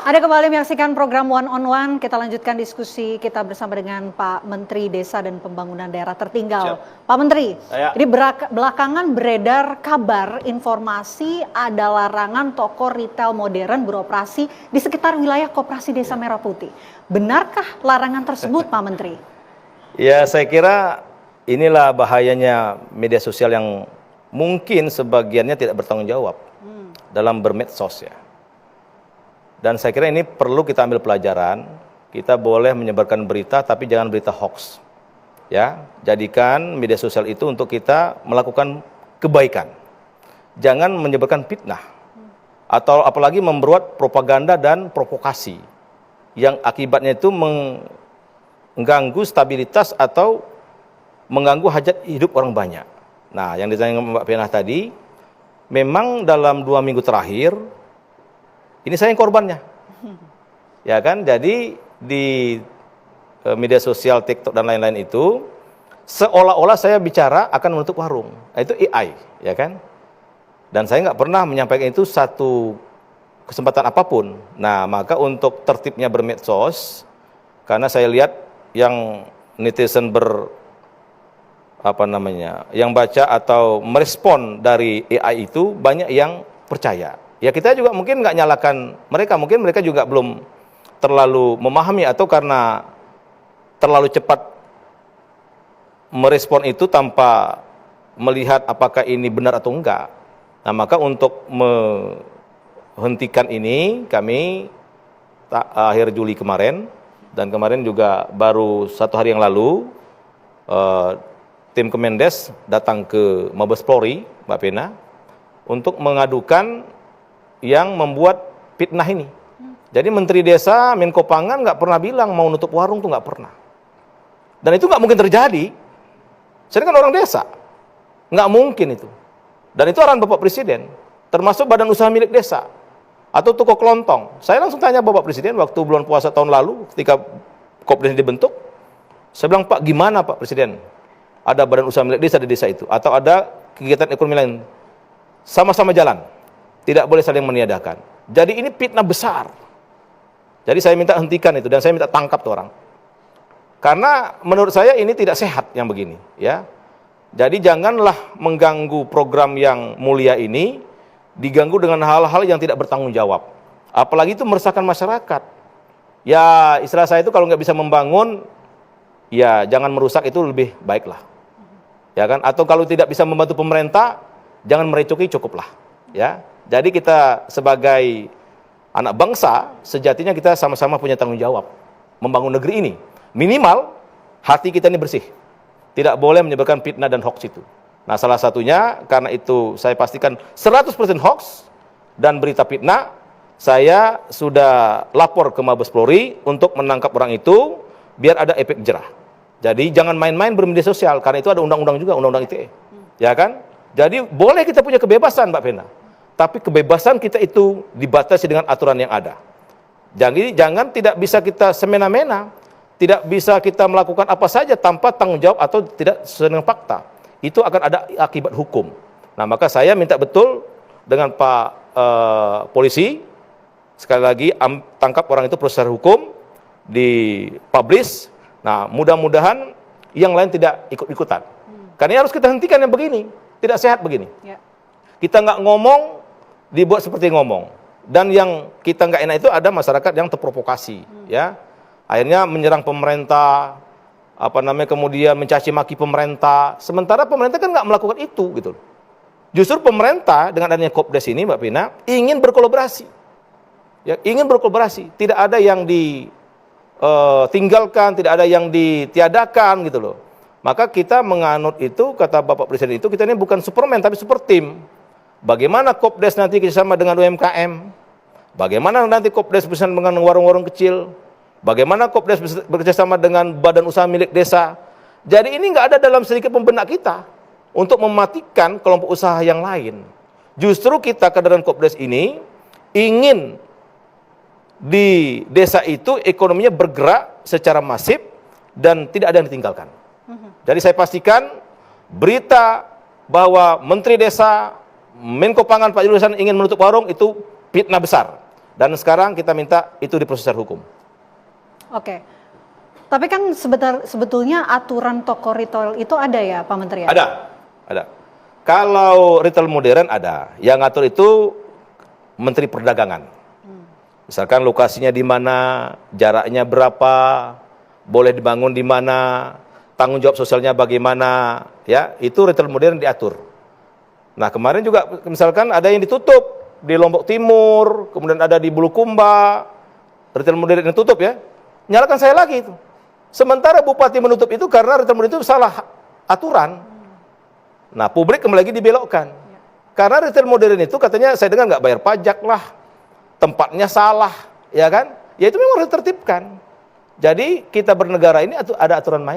Anda kembali menyaksikan program One on One. Kita lanjutkan diskusi kita bersama dengan Pak Menteri Desa dan Pembangunan Daerah Tertinggal. Siap. Pak Menteri, ini belakangan beredar kabar informasi ada larangan toko retail modern beroperasi di sekitar wilayah Koperasi Desa Merah Putih. Benarkah larangan tersebut, Pak Menteri? Ya, saya kira inilah bahayanya media sosial yang mungkin sebagiannya tidak bertanggung jawab dalam bermedsos ya. Dan saya kira ini perlu kita ambil pelajaran. Kita boleh menyebarkan berita, tapi jangan berita hoax. Ya, jadikan media sosial itu untuk kita melakukan kebaikan. Jangan menyebarkan fitnah. Atau apalagi membuat propaganda dan provokasi. Yang akibatnya itu mengganggu stabilitas atau mengganggu hajat hidup orang banyak. Nah, yang ditanyakan Mbak Pena tadi, memang dalam 2 minggu terakhir, ini saya yang korbannya, ya kan? Jadi di media sosial, TikTok dan lain-lain itu, seolah-olah saya bicara akan menutup warung. Nah, itu AI, ya kan? Dan saya nggak pernah menyampaikan itu satu kesempatan apapun. Nah, maka untuk tertibnya bermedsos, karena saya lihat yang netizen yang baca atau merespon dari AI itu banyak yang percaya. Ya kita juga mungkin nggak nyalakan mereka, mungkin mereka juga belum terlalu memahami atau karena terlalu cepat merespon itu tanpa melihat apakah ini benar atau enggak. Nah, maka untuk menghentikan ini kami akhir Juli kemarin, dan kemarin juga baru 1 hari yang lalu tim Kemendes datang ke Mabes Polri, Mbak Pena, untuk mengadukan yang membuat fitnah ini. Jadi Menteri Desa, Menko Pangan nggak pernah bilang mau nutup warung, tuh nggak pernah. Dan itu nggak mungkin terjadi. Saya kan orang desa, nggak mungkin itu. Dan itu arahan Bapak Presiden, termasuk badan usaha milik desa atau toko kelontong. Saya langsung tanya Bapak Presiden waktu bulan puasa tahun lalu, ketika Kopdes dibentuk, saya bilang, Pak, gimana Pak Presiden? Ada badan usaha milik desa di desa itu, atau ada kegiatan ekonomi lain, sama-sama jalan. Tidak boleh saling meniadakan. Jadi ini fitnah besar. Jadi saya minta hentikan itu dan saya minta tangkap tuh orang. Karena menurut saya ini tidak sehat yang begini, ya. Jadi janganlah mengganggu program yang mulia ini diganggu dengan hal-hal yang tidak bertanggung jawab. Apalagi itu meresahkan masyarakat. Ya, istilah saya itu kalau nggak bisa membangun, ya jangan merusak, itu lebih baiklah. Ya kan? Atau kalau tidak bisa membantu pemerintah, jangan merecoki, cukuplah. Ya. Jadi kita sebagai anak bangsa, sejatinya kita sama-sama punya tanggung jawab membangun negeri ini. Minimal hati kita ini bersih. Tidak boleh menyebarkan fitnah dan hoax itu. Nah, salah satunya karena itu saya pastikan 100% hoax dan berita fitnah, saya sudah lapor ke Mabes Polri untuk menangkap orang itu biar ada efek jerah. Jadi jangan main-main bermedia sosial, karena itu ada undang-undang juga, undang-undang ITE. Ya kan? Jadi boleh kita punya kebebasan, Mbak Pena. Tapi kebebasan kita itu dibatasi dengan aturan yang ada. Jadi jangan tidak bisa kita semena-mena, tidak bisa kita melakukan apa saja tanpa tanggung jawab atau tidak sesuai dengan fakta. Itu akan ada akibat hukum. Nah, maka saya minta betul dengan Pak polisi, sekali lagi tangkap orang itu proses hukum, dipublish. Nah, mudah-mudahan yang lain tidak ikut-ikutan. Karena harus kita hentikan yang begini, tidak sehat begini. Ya. Kita nggak ngomong, dibuat seperti ngomong. Dan yang kita nggak enak itu ada masyarakat yang terprovokasi, ya. Akhirnya menyerang pemerintah, kemudian mencaci maki pemerintah. Sementara pemerintah kan nggak melakukan itu, gitu. Justru pemerintah dengan adanya Kopdes ini, Mbak Pina, ingin berkolaborasi. Ya, ingin berkolaborasi. Tidak ada yang ditinggalkan, tidak ada yang ditiadakan, gitu loh. Maka kita menganut itu, kata Bapak Presiden itu, kita ini bukan Superman tapi super team. Bagaimana Kopdes nanti bersama dengan UMKM? Bagaimana nanti Kopdes bersama dengan warung-warung kecil? Bagaimana Kopdes bekerjasama dengan badan usaha milik desa? Jadi ini nggak ada dalam sedikit pun benak kita untuk mematikan kelompok usaha yang lain. Justru kita kaderan Kopdes ini ingin di desa itu ekonominya bergerak secara masif dan tidak ada yang ditinggalkan. Jadi saya pastikan berita bahwa Menteri Desa, Menko Pangan Pak Julius ingin menutup warung itu fitnah besar. Dan sekarang kita minta itu diproses hukum. Oke. Tapi kan sebetulnya aturan toko retail itu ada ya Pak Menteri? Ya? Ada. Kalau retail modern ada. Yang ngatur itu Menteri Perdagangan. Misalkan lokasinya di mana, jaraknya berapa, boleh dibangun di mana, tanggung jawab sosialnya bagaimana, ya itu retail modern diatur. Nah kemarin juga misalkan ada yang ditutup di Lombok Timur, kemudian ada di Bulukumba, retail modern yang tutup ya, nyalakan saya lagi itu. Sementara bupati menutup itu karena retail modern itu salah aturan. Nah publik kembali lagi dibelokkan. Karena retail modern itu katanya saya dengar nggak bayar pajak lah, tempatnya salah, ya kan? Ya itu memang harus ditertibkan. Jadi kita bernegara ini ada aturan main.